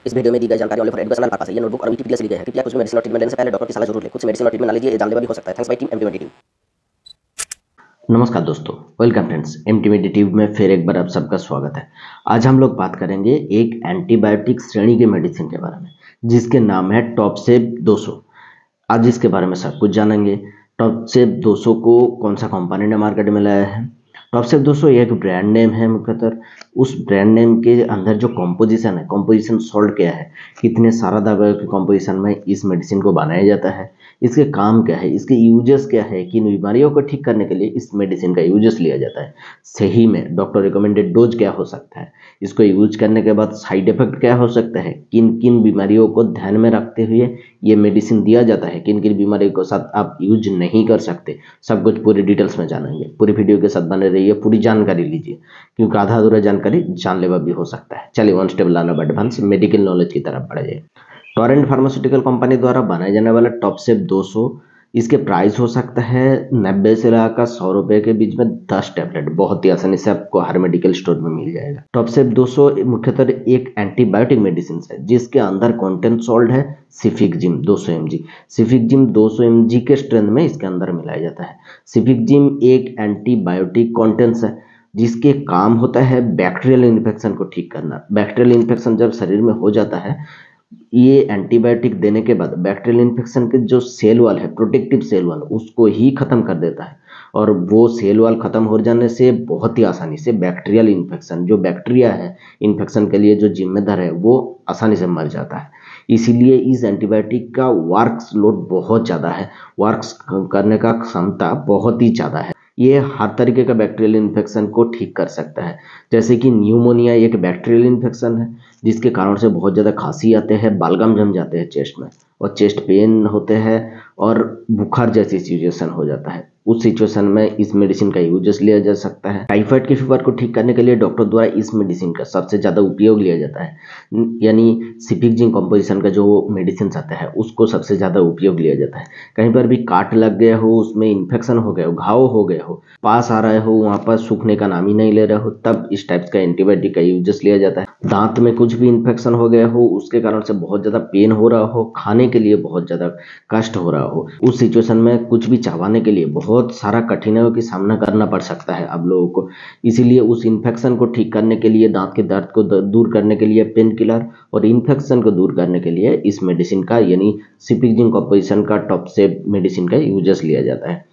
इस वीडियो में दी गई जानकारी ओनली फॉर एजुकेशनल पर्पस है। ये नोटबुक और विकिपीडिया से ली गई है। कृपया कुछ भी मेडिसिन और ट्रीटमेंट लेने से पहले डॉक्टर की सलाह जरूर लें। खुद से मेडिसिन और ट्रीटमेंट ना लीजिए, ये जानलेवा भी हो सकता है। Thanks by team MT team. नमस्कार दोस्तों, वेलकम फ्रेंड्स। एमटी टीवी में फिर एक बार आप सबका स्वागत है। आज हम लोग बात करेंगे एक एंटीबायोटिक श्रेणी के मेडिसिन के बारे में जिसके नाम है टॉपसेप 200। आज इसके बारे में सब कुछ जानेंगे। टॉपसेप 200 को कौन सा कंपनी ने मार्केट में लाया है। टॉपसेप 200 एक ब्रांड नेम है मुख्यतः। उस ब्रांड नेम के अंदर जो कॉम्पोजिशन है, कॉम्पोजिशन सॉल्ट क्या है, कितने सारा दवाइयों के कॉम्पोजिशन में इस मेडिसिन को बनाया जाता है, इसके काम क्या है, इसके यूजेस क्या है, किन बीमारियों को ठीक करने के लिए इस मेडिसिन का यूजेस लिया जाता है, सही में डॉक्टर रिकमेंडेड डोज क्या हो सकता है, इसको यूज करने के बाद साइड इफेक्ट क्या हो सकता है, किन किन बीमारियों को ध्यान में रखते हुए ये मेडिसिन दिया जाता है, किन किन बीमारियों के साथ आप यूज नहीं कर सकते, सब कुछ पूरी डिटेल्स में जानेंगे। पूरी वीडियो के साथ बने रहिए, पूरी जानकारी लीजिए, क्योंकि आधा अधूरा जानकारी जानलेवा भी हो सकता है। चलिए one step learn advance medical knowledge की तरफ बढ़ जाए। टोरेंट फार्मास्यूटिकल कंपनी द्वारा बनाए जाने वाला टॉपसेप 200, इसके प्राइस हो सकता है 90 से लेकर 100 रुपए के बीच में 10 टैबलेट बहुत ही आसानी से आपको हर मेडिकल स्टोर में मिल जाएगा। टॉपसेप 200 मुख्यतः एक एंटीबायोटिक मेडिसिन है जिसके अंदर कंटेंट सॉल्ट है सिफिकजिम 200 mg। सिफिकजिम 200 mg के स्ट्रेंथ में इसके अंदर मिलाया जाता है। सिफिकजिम एक एंटीबायोटिक कॉन्टेंट्स है जिसके काम होता है बैक्टीरियल इन्फेक्शन को ठीक करना। बैक्टीरियल इन्फेक्शन जब शरीर में हो जाता है, ये एंटीबायोटिक देने के बाद बैक्टीरियल इन्फेक्शन के जो सेल वॉल है, प्रोटेक्टिव सेल वॉल, उसको ही खत्म कर देता है। और वो सेल वॉल खत्म हो जाने से बहुत ही आसानी से बैक्टीरियल इन्फेक्शन, जो बैक्टीरिया है इन्फेक्शन के लिए जो जिम्मेदार है, वो आसानी से मर जाता है। इसीलिए इस एंटीबायोटिक का वर्क्स लोड बहुत ज़्यादा है, वर्क्स करने का क्षमता बहुत ही ज़्यादा है। ये हर तरीके का बैक्टीरियल इन्फेक्शन को ठीक कर सकता है। जैसे कि न्यूमोनिया एक बैक्टीरियल इन्फेक्शन है जिसके कारण से बहुत ज़्यादा खांसी आते हैं, बालगम जम जाते हैं चेस्ट में, और चेस्ट पेन होते हैं और बुखार जैसी सिचुएशन हो जाता है। उस सिचुएशन में इस मेडिसिन का यूजेस लिया जा सकता है। टाइफाइड के फीवर को ठीक करने के लिए डॉक्टर द्वारा इस मेडिसिन का सबसे ज़्यादा उपयोग लिया जाता है, यानी सिफिकजिम कंपोजिशन का जो मेडिसिन आता है उसको सबसे ज़्यादा उपयोग लिया जाता है। कहीं पर भी काट लग गया हो, उसमें इन्फेक्शन हो गया हो, घाव हो गया हो, पास आ रहे हो, वहाँ पर सूखने का नाम ही नहीं ले रहे हो, तब इस टाइप का एंटीबायोटिक का यूजेस लिया जाता है। दांत में कुछ भी इन्फेक्शन हो गया हो, उसके कारण से बहुत ज़्यादा पेन हो रहा हो, खाने के लिए बहुत ज़्यादा कष्ट हो रहा हो, उस सिचुएशन में कुछ भी चबाने के लिए बहुत सारा कठिनाइयों की सामना करना पड़ सकता है आप लोगों को। इसीलिए उस इन्फेक्शन को ठीक करने के लिए, दांत के दर्द को दूर करने के लिए पेन किलर, और इन्फेक्शन को दूर करने के लिए इस मेडिसिन का, यानी सिफिकजिम कंपोजिशन का टॉपसेप मेडिसिन का यूजेस लिया जाता है।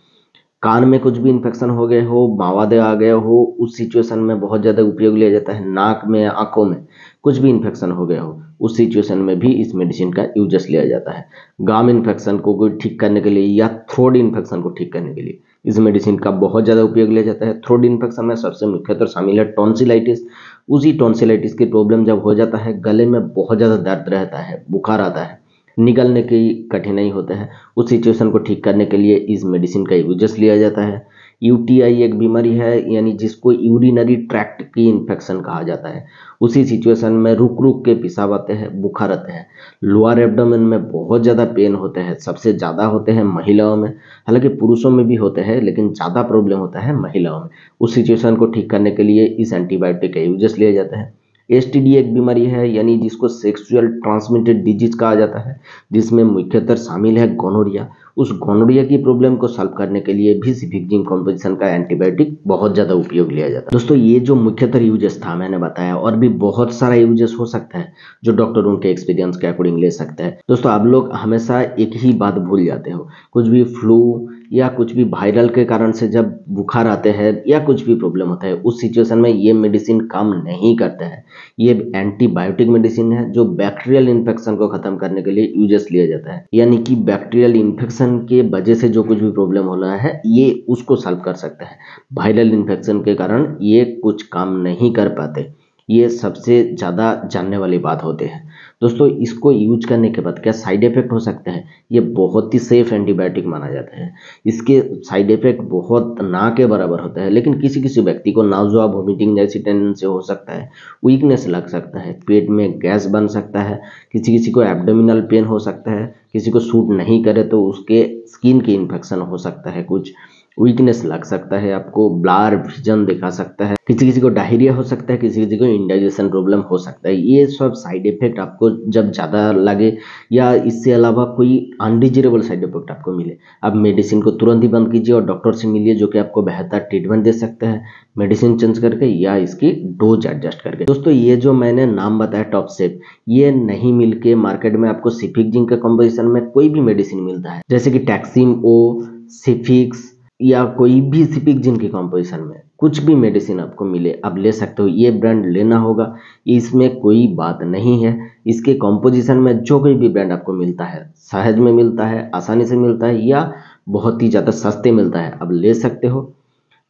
कान में कुछ भी इन्फेक्शन हो गए हो, मावादे आ गए हो, उस सिचुएशन में बहुत ज़्यादा उपयोग लिया जाता है। नाक में, आंखों में कुछ भी इन्फेक्शन हो गया हो, उस सिचुएशन में भी इस मेडिसिन का यूजेस लिया जाता है। गाम इन्फेक्शन को ठीक करने के लिए या थ्रोट इन्फेक्शन को ठीक करने के लिए इस मेडिसिन का बहुत ज़्यादा उपयोग लिया जाता है। थ्रोट इन्फेक्शन में सबसे मुख्यतः शामिल है टॉन्सिलाइटिस। उसी टॉन्सिलाइटिस की प्रॉब्लम जब हो जाता है, गले में बहुत ज़्यादा दर्द रहता है, बुखार आता है, निगलने की कठिनाई होता है, उस सिचुएशन को ठीक करने के लिए इस मेडिसिन का यूजेस लिया जाता है। यूटीआई एक बीमारी है, यानी जिसको यूरिनरी ट्रैक्ट की इन्फेक्शन कहा जाता है। उसी सिचुएशन में रुक रुक के पेशाब आते हैं, बुखार आते हैं, लोअर एब्डोमेन में बहुत ज़्यादा पेन होते हैं। सबसे ज़्यादा होते हैं महिलाओं में, हालांकि पुरुषों में भी होते हैं, लेकिन ज़्यादा प्रॉब्लम होता है महिलाओं में। उस सिचुएशन को ठीक करने के लिए इस एंटीबायोटिक का यूजेस लिया जाता है। एसटीडी एक बीमारी है, यानी जिसको सेक्सुअल ट्रांसमिटेड डिजीज कहा जाता है, जिसमें मुख्यतः शामिल है गोनोरिया। उस गोनोरिया की प्रॉब्लम को सॉल्व करने के लिए भी सिफिकजिम कंपोजिशन का एंटीबायोटिक बहुत ज़्यादा उपयोग लिया जाता है। दोस्तों, ये जो मुख्यतः यूजेस था मैंने बताया, और भी बहुत सारा यूजेस हो सकता है जो डॉक्टर उनके एक्सपीरियंस के अकॉर्डिंग ले सकता है। दोस्तों, आप लोग हमेशा एक ही बात भूल जाते हो, कुछ भी फ्लू या कुछ भी वायरल के कारण से जब बुखार आते हैं या कुछ भी प्रॉब्लम होता है, उस सिचुएशन में ये मेडिसिन काम नहीं करता है। ये एंटीबायोटिक मेडिसिन है जो बैक्टीरियल इन्फेक्शन को खत्म करने के लिए यूजेस लिया जाता है, यानी कि बैक्टीरियल इन्फेक्शन के वजह से जो कुछ भी प्रॉब्लम हो रहा है, ये उसको सॉल्व कर सकता है। वायरल इन्फेक्शन के कारण ये कुछ काम नहीं कर पाते, ये सबसे ज़्यादा जानने वाली बात होते हैं। दोस्तों, इसको यूज करने के बाद क्या साइड इफेक्ट हो सकता है? ये बहुत ही सेफ एंटीबायोटिक माना जाता है। इसके साइड इफेक्ट बहुत ना के बराबर होता है, लेकिन किसी किसी व्यक्ति को नाउज़ुआ, वोमिटिंग जैसी टेंडेंसी हो सकता है, वीकनेस लग सकता है, पेट में गैस बन सकता है, किसी किसी को एब्डोमिनल पेन हो सकता है, किसी को सूट नहीं करे तो उसके स्किन की इन्फेक्शन हो सकता है कुछ, वीकनेस लग सकता है, आपको ब्लर विजन दिखा सकता है, किसी किसी को डायरिया हो सकता है, किसी किसी को इंडाइजेशन प्रॉब्लम हो सकता है। ये सब साइड इफेक्ट आपको जब ज़्यादा लगे या इससे अलावा कोई अनडिजिरेबल साइड इफेक्ट आपको मिले, आप मेडिसिन को तुरंत ही बंद कीजिए और डॉक्टर से मिलिए जो कि आपको बेहतर ट्रीटमेंट दे सकते हैं मेडिसिन चेंज करके या इसकी डोज एडजस्ट करके। दोस्तों ये जो मैंने नाम बताया टॉपसेप, ये नहीं मिलके मार्केट में आपको सिफिक जिंक के कॉम्पोजिशन में कोई भी मेडिसिन मिलता है, जैसे कि टैक्सिम ओ, सिफिक्स या कोई भी सिफिक जिंक के कॉम्पोजिशन में कुछ भी मेडिसिन आपको मिले आप ले सकते हो। ये ब्रांड लेना होगा, इसमें कोई बात नहीं है। इसके कॉम्पोजिशन में जो कोई भी ब्रांड आपको मिलता है, सहज में मिलता है, आसानी से मिलता है या बहुत ही ज़्यादा सस्ते मिलता है, आप ले सकते हो।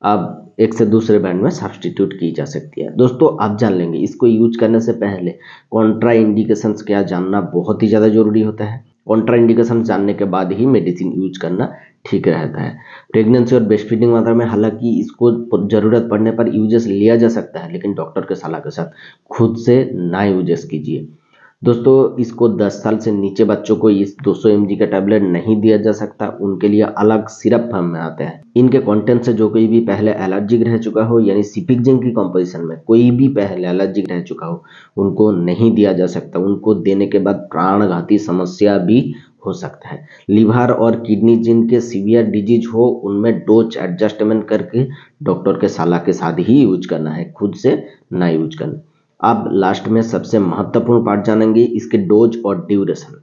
अब एक से दूसरे ब्रांड में सब्सटीट्यूट की जा सकती है। दोस्तों आप जान लेंगे इसको यूज करने से पहले कॉन्ट्रा इंडिकेशंस क्या जानना बहुत ही ज़्यादा जरूरी होता है। कॉन्ट्रा इंडिकेशन जानने के बाद ही मेडिसिन यूज करना ठीक रहता है। प्रेगनेंसी और ब्रेस्ट फीडिंग मात्रा में हालांकि इसको जरूरत पड़ने पर यूजेस लिया जा सकता है, लेकिन डॉक्टर के सलाह के साथ खुद से ना यूजेस कीजिए। दोस्तों इसको 10 साल से नीचे बच्चों को इस 200 mg का टैबलेट नहीं दिया जा सकता, उनके लिए अलग सिरप फॉर्म में आते हैं। इनके कंटेंट से जो कोई भी पहले एलर्जिक रह चुका हो, यानी सिफिक जिंक की कॉम्पोजिशन में कोई भी पहले एलर्जिक रह चुका हो, उनको नहीं दिया जा सकता। उनको देने के बाद प्राणघाती समस्या भी हो सकता है। लिवर और किडनी जिनके सीवियर डिजीज हो, उनमें डोज एडजस्टमेंट करके डॉक्टर के सलाह के साथ ही यूज करना है, खुद से ना यूज करना। अब लास्ट में सबसे महत्वपूर्ण पार्ट जानेंगे, इसके डोज और ड्यूरेशन,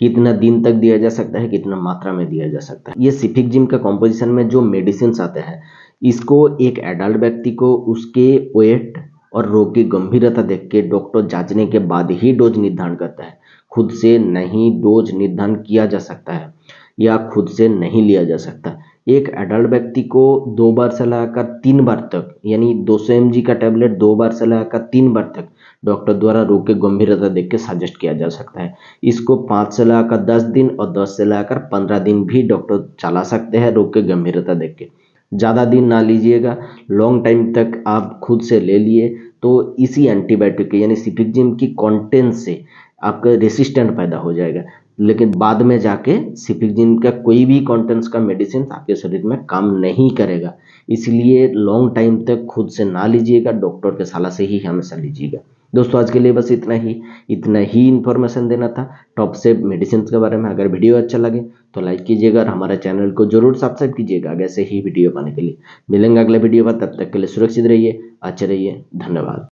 कितना दिन तक दिया जा सकता है, कितना मात्रा में दिया जा सकता है। ये सिफिक जिंक का कॉम्पोजिशन में जो मेडिसिन आते हैं, इसको एक एडल्ट व्यक्ति को उसके वेट और रोग की गंभीरता देख के डॉक्टर जांचने के बाद ही डोज निर्धारण करता है। खुद से नहीं डोज निर्धारण किया जा सकता है या खुद से नहीं लिया जा सकता। एक एडल्ट व्यक्ति को 2 बार से लगाकर 3 बार तक, यानी 200 mg का टैबलेट 2 बार से लगाकर 3 बार तक डॉक्टर द्वारा रोग की गंभीरता देख के सजेस्ट किया जा सकता है। इसको 5 से लगाकर 10 दिन और 10 से लगाकर 15 दिन भी डॉक्टर चला सकते हैं रोग की गंभीरता देख के। ज़्यादा दिन ना लीजिएगा, लॉन्ग टाइम तक आप खुद से ले लिए तो इसी एंटीबायोटिक के यानी सिफिक जिंक की कंटेंट से आपका रेसिस्टेंट पैदा हो जाएगा, लेकिन बाद में जाके सिफिक जिंक का कोई भी कंटेंट्स का मेडिसिन आपके शरीर में काम नहीं करेगा। इसलिए लॉन्ग टाइम तक खुद से ना लीजिएगा, डॉक्टर के सलाह से ही हमेशा लीजिएगा। दोस्तों आज के लिए बस इतना ही इन्फॉर्मेशन देना था टॉपसेप मेडिसिन के बारे में। अगर वीडियो अच्छा लगे तो लाइक कीजिएगा और हमारे चैनल को जरूर सब्सक्राइब कीजिएगा ऐसे ही वीडियो पाने के लिए। मिलेंगे अगले वीडियो में, तब तक के लिए सुरक्षित रहिए, अच्छे रहिए, धन्यवाद।